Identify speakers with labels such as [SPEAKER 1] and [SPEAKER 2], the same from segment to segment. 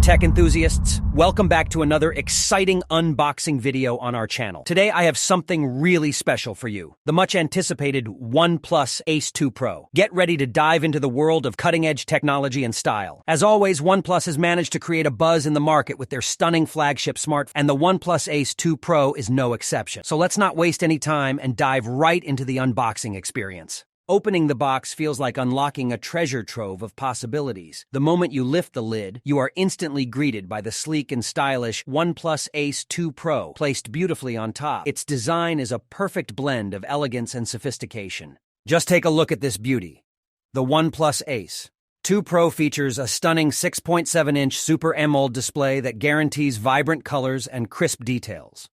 [SPEAKER 1] tech enthusiasts? Welcome back to another exciting unboxing video on our channel. Today I have something really special for you. The much anticipated OnePlus Ace 2 Pro. Get ready to dive into the world of cutting-edge technology and style. As always, OnePlus has managed to create a buzz in the market with their stunning flagship smartphone, and the OnePlus Ace 2 Pro is no exception. So let's not waste any time and dive right into the unboxing experience. Opening the box feels like unlocking a treasure trove of possibilities. The moment you lift the lid, you are instantly greeted by the sleek and stylish OnePlus Ace 2 Pro, placed beautifully on top. Its design is a perfect blend of elegance and sophistication. Just take a look at this beauty. The OnePlus Ace 2 Pro features a stunning 6.7-inch Super AMOLED display that guarantees vibrant colors and crisp details.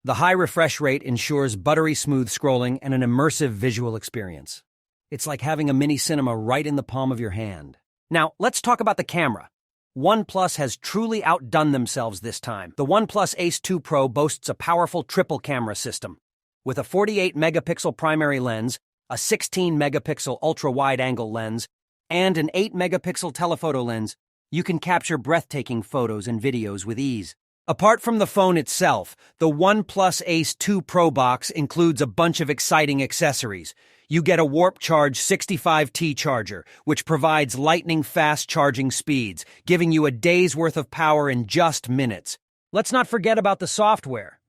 [SPEAKER 1] The high refresh rate ensures buttery smooth scrolling and an immersive visual experience. It's like having a mini cinema right in the palm of your hand. Now, let's talk about the camera. OnePlus has truly outdone themselves this time. The OnePlus Ace 2 Pro boasts a powerful triple camera system. With a 48-megapixel primary lens, a 16-megapixel ultra-wide-angle lens, and an 8-megapixel telephoto lens, you can capture breathtaking photos and videos with ease. Apart from the phone itself, the OnePlus Ace 2 Pro box includes a bunch of exciting accessories. You get a Warp Charge 65T charger, which provides lightning-fast charging speeds, giving you a day's worth of power in just minutes. Let's not forget about the software.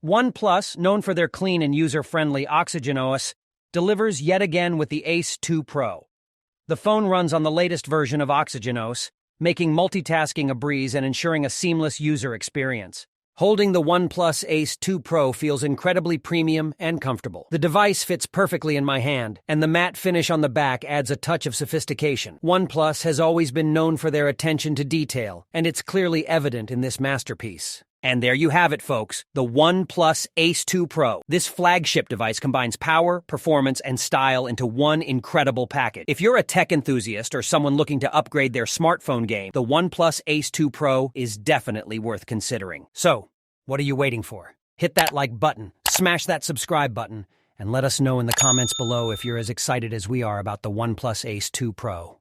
[SPEAKER 1] OnePlus, known for their clean and user-friendly Oxygen delivers yet again with the Ace 2 Pro. The phone runs on the latest version of Oxygen making multitasking a breeze and ensuring a seamless user experience. Holding the OnePlus Ace 2 Pro feels incredibly premium and comfortable. The device fits perfectly in my hand, and the matte finish on the back adds a touch of sophistication. OnePlus has always been known for their attention to detail, and it's clearly evident in this masterpiece. And there you have it, folks, the OnePlus Ace 2 Pro. This flagship device combines power, performance, and style into one incredible package. If you're a tech enthusiast or someone looking to upgrade their smartphone game, the OnePlus Ace 2 Pro is definitely worth considering. So, what are you waiting for? Hit that like button, smash that subscribe button, and let us know in the comments below if you're as excited as we are about the OnePlus Ace 2 Pro.